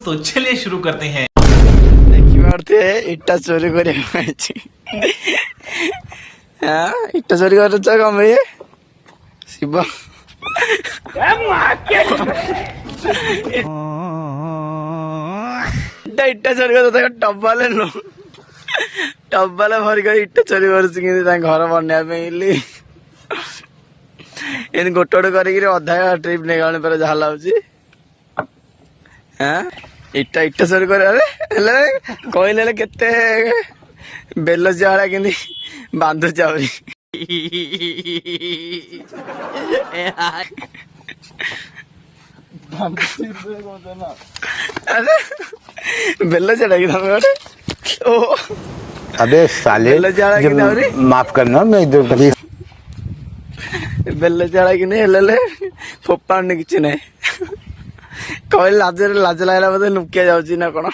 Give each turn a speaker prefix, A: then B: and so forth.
A: तो चलिए शुरू करते हैं।
B: इट्टा चोरी করে হ্যাঁ ইটটা চুরি করে তো কমে শিব ইটটা চুরি করে তো টব্বালে নো ଟବାଲେ ଭରି କରି ଇଟା ଚୋରି କରୁଛି କିନ୍ତୁ ତାଙ୍କ ଘର ବନେଇବା ପାଇଁ ହେଲି ଏମିତି ଗୋଟେ ଗୋଟେ କରିକିରି ଅଧା ଟ୍ରିପ୍ ନେଇଗଲାଣି ପରେ ଯାହା ଲାଗୁଛି। ହଁ ଇଟା ଚୋରି କରିବାରେ ହେଲେ କହିଲେ ହେଲେ କେତେ ବେଲ ଜିଆଳା କେମିତି ବାନ୍ଧୁଛି ଆହୁରି ବେଲ ଜିଆଳା କି ତମେ ଗୋଟେ ଓ
C: अबे साले माफ करना मैं इधर कभी
B: ବେଲ ଜାଳା କି ନେଇ ହେଲେ ଫୋପାଡୁନି କିଛି ନାହିଁ କହିଲେ ଲାଜ ଲାଗିଲା ବୋଧେ ଲୁକିଆ ଯାଉଛି ନା କଣ।